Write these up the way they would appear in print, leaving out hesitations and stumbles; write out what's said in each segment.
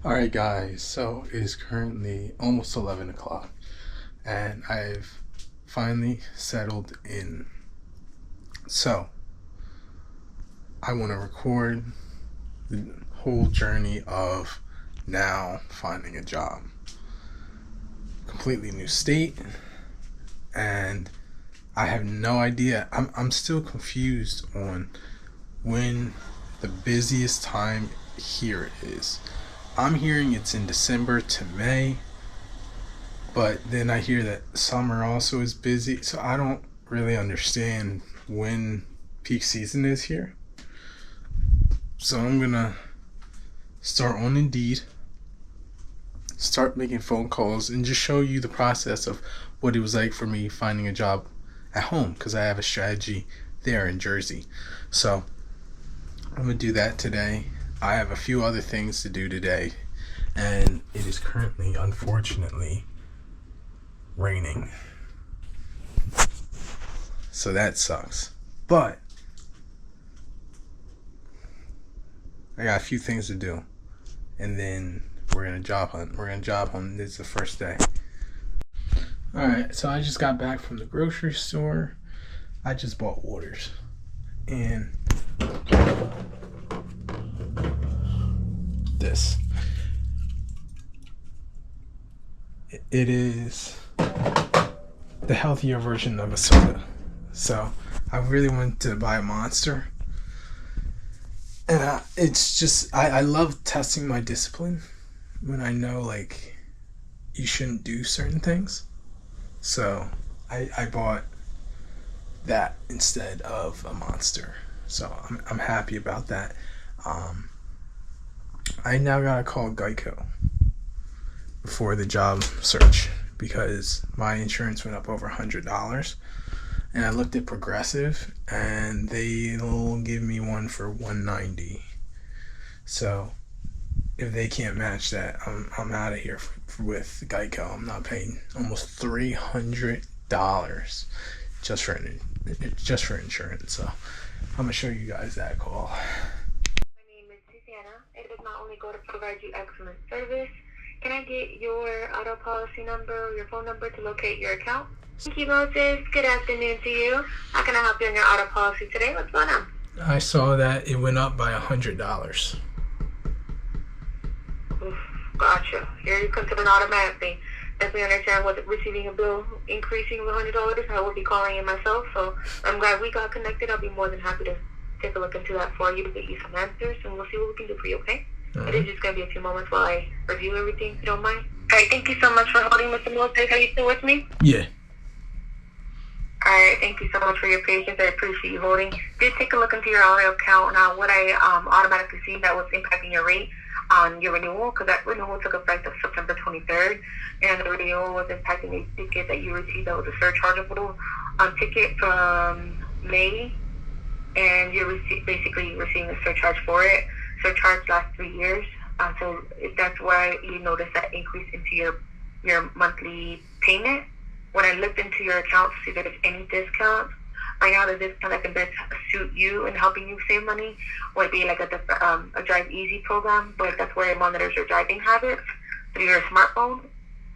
Alright guys, so it is currently almost 11 o'clock and I've finally settled in. So I want to record the whole journey of now finding a job. Completely new state, and I have no idea. I'm still confused on when the busiest time here is. I'm hearing it's in December to May, but then I hear that summer also is busy, so I don't really understand when peak season is here. So I'm gonna start on Indeed, start making phone calls, and just show you the process of what it was like for me finding a job at home, because I have a strategy there in Jersey. So I'm gonna do that today. I have a few other things to do today, and it is currently, unfortunately, raining. So that sucks. But I got a few things to do, and then we're gonna job hunt. This is the first day. Alright, so I just got back from the grocery store. I just bought waters. And this. It is the healthier version of a soda. So I really wanted to buy a Monster. And it's just, I love testing my discipline when I know, like, you shouldn't do certain things. So I bought that instead of a Monster. So I'm happy about that. I now gotta call Geico before the job search because my insurance went up over $100. And I looked at Progressive, and they'll give me one for $190. So if they can't match that, I'm out of here with Geico. I'm not paying almost $300 just for insurance. So I'm gonna show you guys that call. My name is Susanna. It does not only go to provide you excellent service. Can I get your auto policy number or your phone number to locate your account? Thank you, Moses. Good afternoon to you. How can I help you on your auto policy today? What's going on? I saw that it went up by $100. Oof, gotcha. Here you come to an automatically. Definitely understand with receiving a bill increasing of $100. I will be calling in myself, so I'm glad we got connected. I'll be more than happy to take a look into that for you to get you some answers, and we'll see what we can do for you, okay? It is just going to be a few moments while I review everything, if you don't mind. All right, thank you so much for holding, Mr. Moses. Are you still with me? Yeah. All right, thank you so much for your patience. I appreciate you holding. Did take a look into your auto account. Now, what I automatically seen that was impacting your rate on your renewal, because that renewal took effect of September 23rd, and the renewal was impacting a ticket that you received that was a surchargeable ticket from May, and you're basically receiving a surcharge for it. Surcharge lasts 3 years, so that's why you notice that increase into your monthly payment. When I looked into your account to see if there's any discounts, right now the discount that can best suit you and helping you save money would be like a Drive Easy program, but that's where it monitors your driving habits through your smartphone.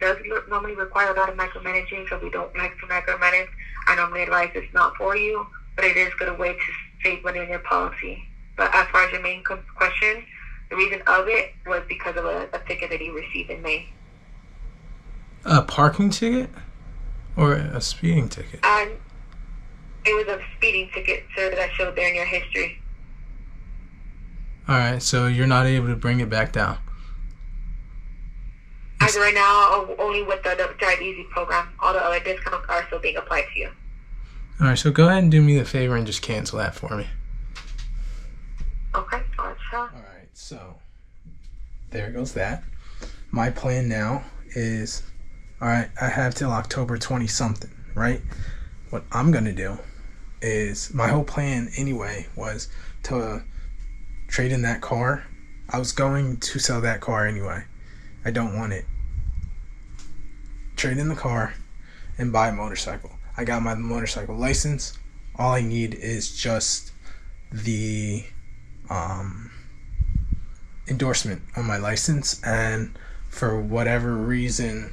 It does normally require a lot of micromanaging, so we don't like to micromanage. I normally advise it's not for you, but it is a good way to save money in your policy. But as far as your main question, the reason of it was because of a ticket that you received in May. A parking ticket? Or a speeding ticket? It was a speeding ticket, sir, that showed there in your history. Alright, so you're not able to bring it back down? As of right now, only with the Drive Easy program. All the other discounts are still being applied to you. Alright, so go ahead and do me the favor and just cancel that for me. Okay, gotcha. Alright, so there goes that. My plan now is, alright, I have till October 20-something, right? What I'm going to do is, my whole plan anyway was to trade in that car. I was going to sell that car anyway. I don't want it. Trade in the car and buy a motorcycle. I got my motorcycle license. All I need is just the endorsement on my license, and for whatever reason,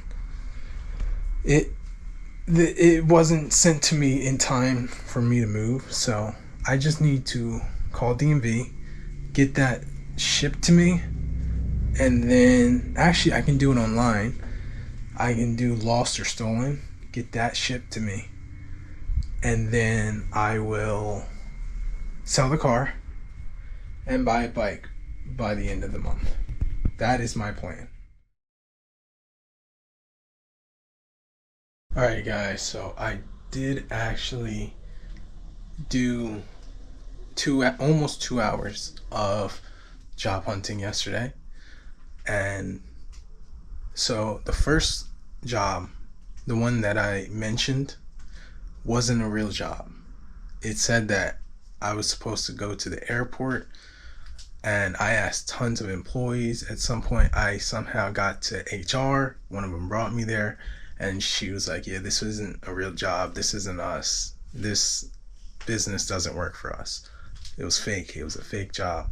it wasn't sent to me in time for me to move. So I just need to call DMV, get that shipped to me, and then actually I can do it online. I can do lost or stolen, get that shipped to me, and then I will sell the car and buy a bike by the end of the month. That is my plan. Alright guys, so I did actually do almost 2 hours of job hunting yesterday. And so the first job, the one that I mentioned, wasn't a real job. It said that I was supposed to go to the airport, and I asked tons of employees. At some point I somehow got to HR. One of them brought me there, and she was like, yeah, this isn't a real job. This isn't us. This business doesn't work for us. It was fake. It was a fake job.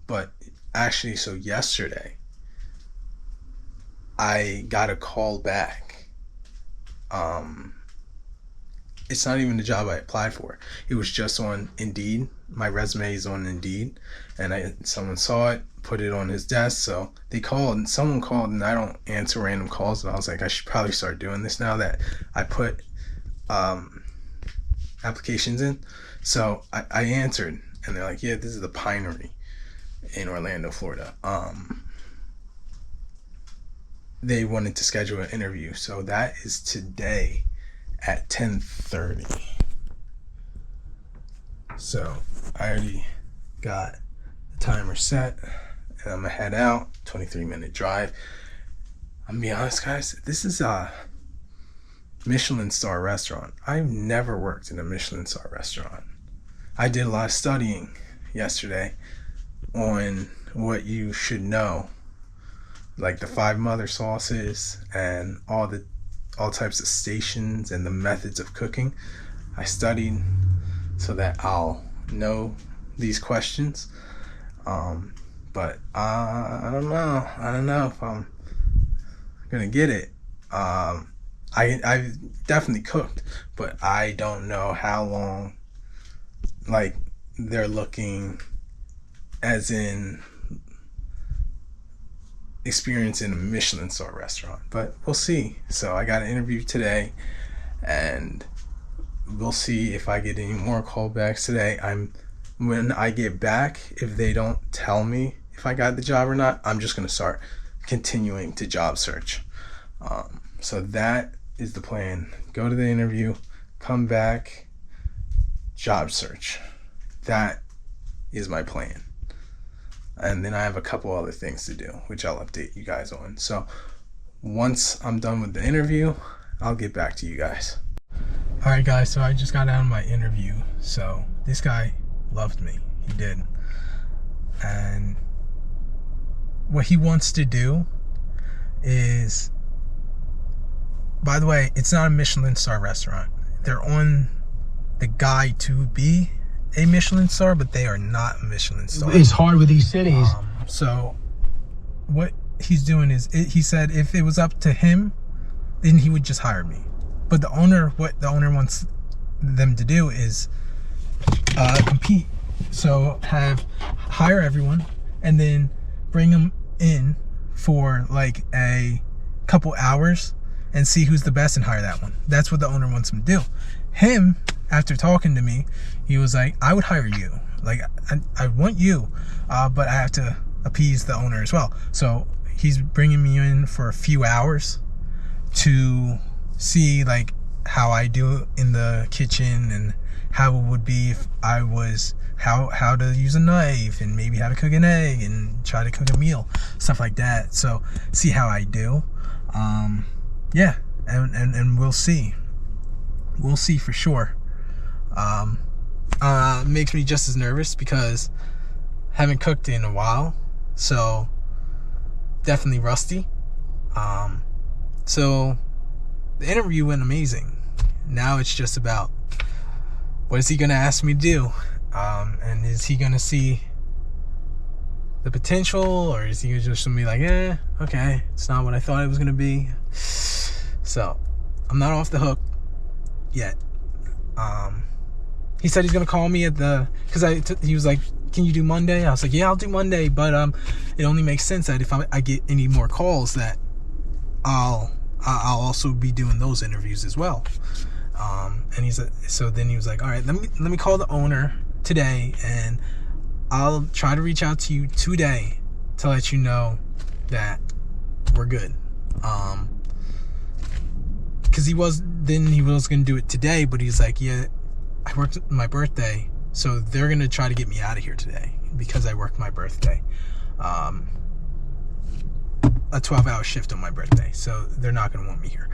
But actually, so yesterday, I got a call back. It's not even the job I applied for. It was just on Indeed. My resume is on Indeed, and someone saw it, put it on his desk. So they called, and someone called, and I don't answer random calls. And I was like, I should probably start doing this now that I put applications in. So I answered, and they're like, yeah, this is the Pinery in Orlando, Florida. They wanted to schedule an interview, so that is today at 10:30. So I already got the timer set, and I'm gonna head out. 23-minute drive. I'm gonna be honest, guys, this is a Michelin star restaurant. I've never worked in a Michelin star restaurant. I did a lot of studying yesterday on what you should know, like the 5 mother sauces and all types of stations and the methods of cooking. I studied so that I'll know these questions. But I don't know. I don't know if I'm gonna get it. I've definitely cooked, but I don't know how long, like, they're looking as in experience in a Michelin star restaurant, but we'll see. So I got an interview today, and we'll see if I get any more callbacks today. When I get back, if they don't tell me if I got the job or not, I'm just gonna start continuing to job search. So that is the plan. Go to the interview, come back, job search. That is my plan. And then I have a couple other things to do, which I'll update you guys on. So once I'm done with the interview, I'll get back to you guys. All right, guys, so I just got out of my interview. So this guy loved me. He did. And what he wants to do is, by the way, it's not a Michelin star restaurant. They're on the guide to be a Michelin star, but they are not a Michelin star. It's hard with these cities. So what he's doing is, he said if it was up to him, then he would just hire me. But what the owner wants them to do is compete. So hire everyone and then bring them in for like a couple hours and see who's the best and hire that one. That's what the owner wants him to do. Him, after talking to me, he was like, I would hire you. Like, I want you, but I have to appease the owner as well. So he's bringing me in for a few hours to see like how I do in the kitchen and how it would be if I was, how to use a knife and maybe how to cook an egg and try to cook a meal, stuff like that. So see how I do. Yeah, and we'll see. We'll see for sure. Makes me just as nervous because I haven't cooked in a while, so definitely rusty. So the interview went amazing. Now it's just about, what is he gonna ask me to do, and is he gonna see the potential, or is he just gonna be like, okay, it's not what I thought it was gonna be? So I'm not off the hook yet. He said he's gonna call me he was like, can you do Monday? I was like, yeah, I'll do Monday, but it only makes sense that if I get any more calls, that I'll also be doing those interviews as well. And then he was like, all right, let me call the owner today, and I'll try to reach out to you today to let you know that we're good. Because he was going to do it today, but he's like, yeah, I worked my birthday, so they're going to try to get me out of here today because I worked my birthday. A 12-hour shift on my birthday, so they're not going to want me here.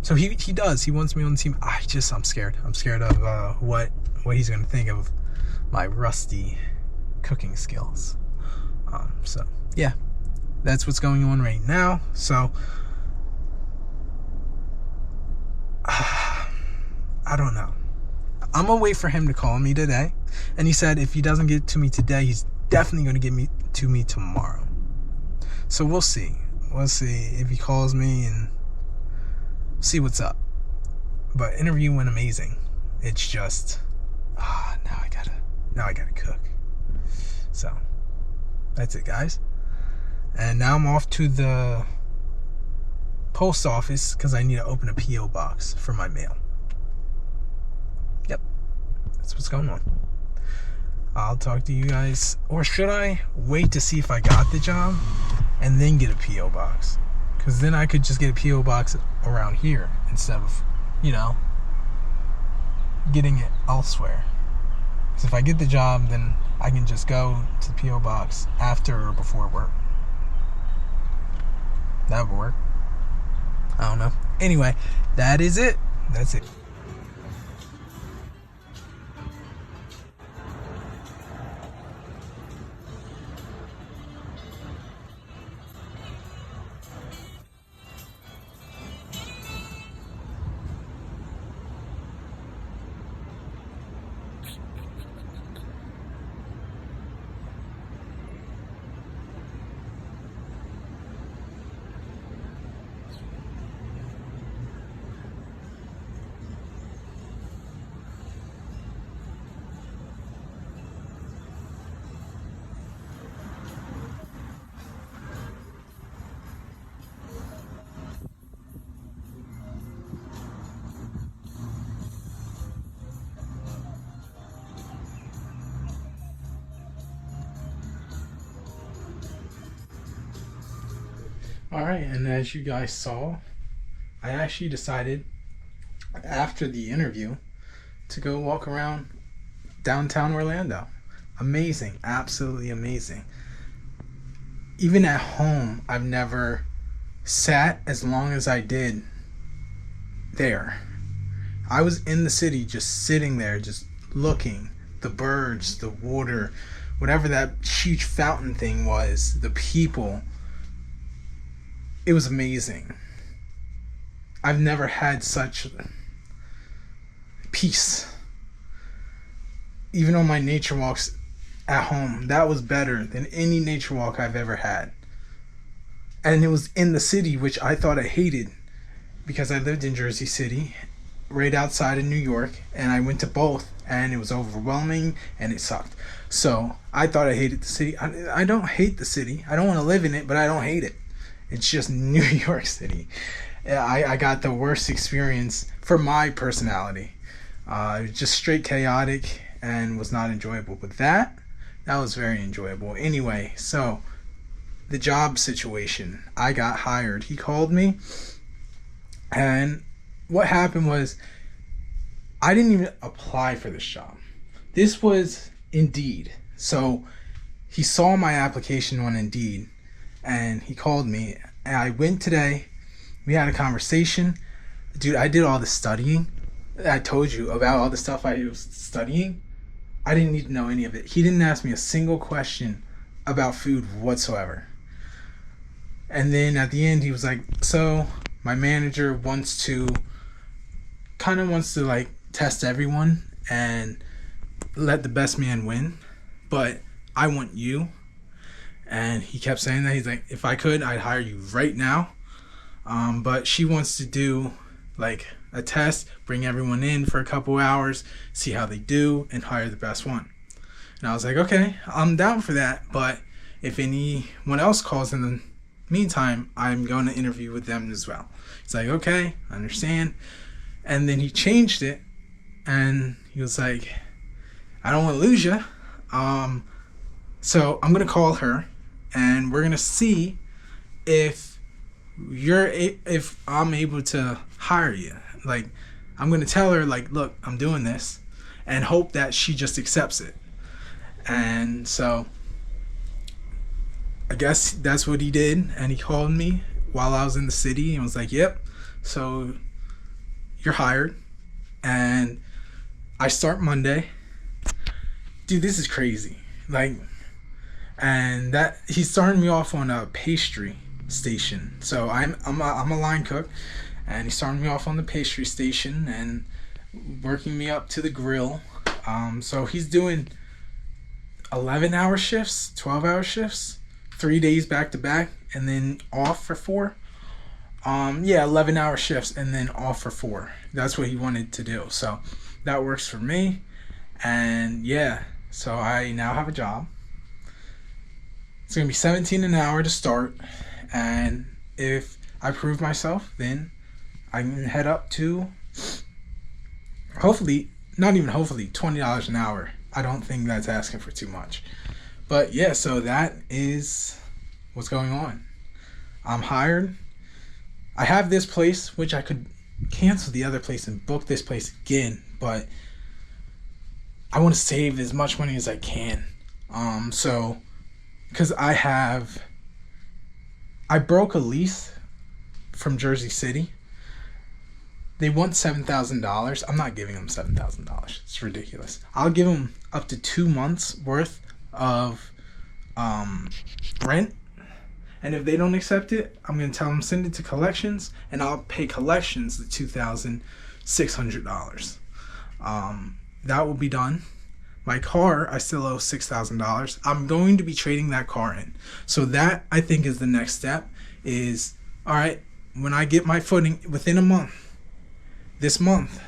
So he does. He wants me on the team. I'm scared. I'm scared of what he's going to think of my rusty cooking skills. So yeah, that's what's going on right now. So I don't know. I'm gonna wait for him to call me today, and he said if he doesn't get to me today, he's definitely gonna get to me tomorrow. So we'll see. We'll see if he calls me and see what's up. But interview went amazing. It's just now I gotta cook. So that's it, guys. And now I'm off to the post office because I need to open a P.O. box for my mail. Yep, that's what's going on. I'll talk to you guys, or should I wait to see if I got the job and then get a P.O. box? Because then I could just get a P.O. box around here instead of, getting it elsewhere. Because if I get the job, then I can just go to the P.O. box after or before work. That would work. I don't know. Anyway, that is it. That's it. Alright, and as you guys saw, I actually decided after the interview to go walk around downtown Orlando. Amazing, absolutely amazing. Even at home, I've never sat as long as I did there. I was in the city just sitting there, just looking, the birds, the water, whatever that huge fountain thing was, the people. It was amazing. I've never had such peace. Even on my nature walks at home, that was better than any nature walk I've ever had. And it was in the city, which I thought I hated because I lived in Jersey City, right outside of New York, and I went to both, and it was overwhelming and it sucked. So I thought I hated the city. I don't hate the city. I don't want to live in it, but I don't hate it. It's just New York City. I got the worst experience for my personality. It was just straight chaotic and was not enjoyable. But that was very enjoyable. Anyway, so the job situation. I got hired. He called me. And what happened was I didn't even apply for this job. This was Indeed. So he saw my application on Indeed. And he called me, and I went today. We had a conversation. Dude, I did all the studying. I told you about all the stuff I was studying. I didn't need to know any of it. He didn't ask me a single question about food whatsoever. And then at the end, he was like, so my manager wants to like test everyone and let the best man win. But I want you. And he kept saying that. He's like, if I could, I'd hire you right now. But she wants to do like a test, bring everyone in for a couple hours, see how they do, and hire the best one. And I was like, okay, I'm down for that. But if anyone else calls in the meantime, I'm going to interview with them as well. He's like, okay, I understand. And then he changed it, and he was like, I don't want to lose you. So I'm going to call her, and we're going to see if I'm able to hire you. Like, I'm going to tell her, like, look, I'm doing this, and hope that she just accepts it. And so I guess that's what he did. And he called me while I was in the city and was like, yep, so you're hired. And I start Monday. Dude, this is crazy. Like, and that he started me off on a pastry station. So I'm a line cook, and he started me off on the pastry station and working me up to the grill. So he's doing 11-hour shifts, 12-hour shifts, 3 days back to back, and then off for 4. 11-hour shifts and then off for 4. That's what he wanted to do. So that works for me. And yeah, so I now have a job. It's going to be $17 an hour to start. And if I prove myself, then I can head up to, hopefully, not even hopefully, $20 an hour. I don't think that's asking for too much. But yeah, so that is what's going on. I'm hired. I have this place, which I could cancel the other place and book this place again, but I want to save as much money as I can. So, because I broke a lease from Jersey City. They want $7,000. I'm not giving them $7,000. It's ridiculous. I'll give them up to 2 months worth of rent. And if they don't accept it, I'm going to tell them send it to collections, and I'll pay collections the $2,600. That will be done. My car, I still owe $6,000. I'm going to be trading that car in. So that, I think, is the next step is, all right, when I get my footing within a month, this month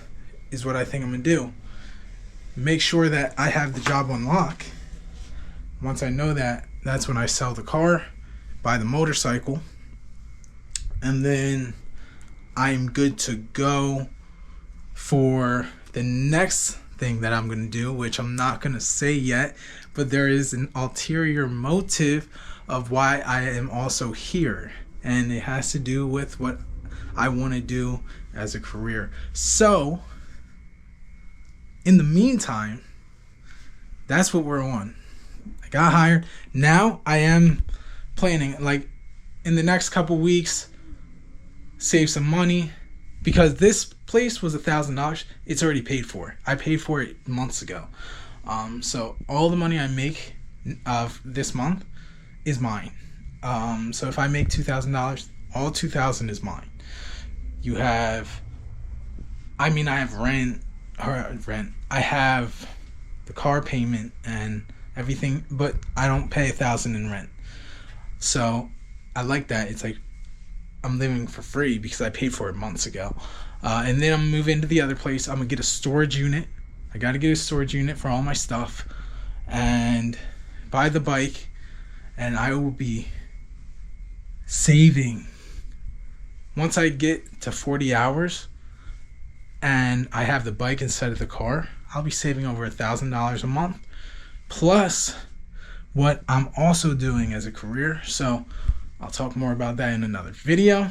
is what I think I'm going to do. Make sure that I have the job on lock. Once I know that, that's when I sell the car, buy the motorcycle, and then I'm good to go for the next thing that I'm going to do, which I'm not going to say yet, but there is an ulterior motive of why I am also here, and it has to do with what I want to do as a career. So in the meantime, that's what we're on. I got hired. Now I am planning, like, in the next couple weeks, save some money, because this place was $1,000. It's already paid for. I paid for it months ago. So all the money I make of this month is mine. So if I make $2,000, all $2,000 is mine. I have rent. I have the car payment and everything, but I don't pay $1,000 in rent. So I like that. It's like I'm living for free because I paid for it months ago. And then I'm moving to the other place. I'm gonna get a storage unit. I gotta get a storage unit for all my stuff and buy the bike, and I will be saving. Once I get to 40 hours and I have the bike instead of the car, I'll be saving over $1,000 a month, plus what I'm also doing as a career. So I'll talk more about that in another video.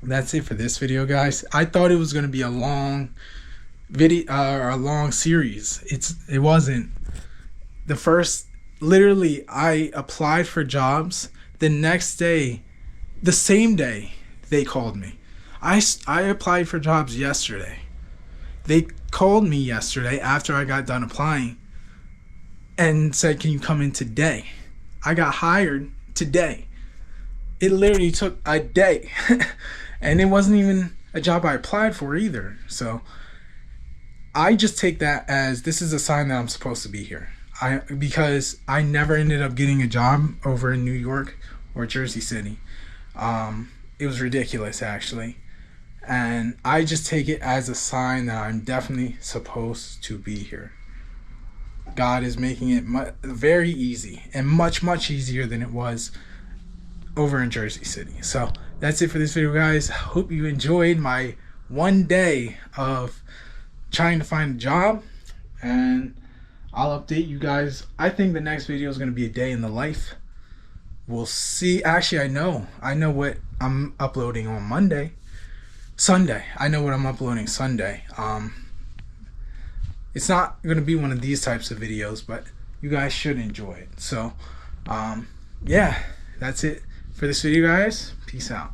That's it for this video, guys. I thought it was going to be a long video or a long series. It wasn't. Literally, I applied for jobs. The next day, the same day, they called me. I applied for jobs yesterday. They called me yesterday after I got done applying and said, can you come in today? I got hired today. It literally took a day. And it wasn't even a job I applied for either. So I just take that as this is a sign that I'm supposed to be here. Because I never ended up getting a job over in New York or Jersey City. It was ridiculous, actually. And I just take it as a sign that I'm definitely supposed to be here. God is making it very easy, and much, much easier than it was over in Jersey City. So that's it for this video, guys. Hope you enjoyed my one day of trying to find a job, and I'll update you guys. I think the next video is going to be a day in the life. We'll see. Actually, I know what I'm uploading on Sunday. I know what I'm uploading Sunday. It's not going to be one of these types of videos, but you guys should enjoy it. So, yeah, that's it for this video, guys. Peace out.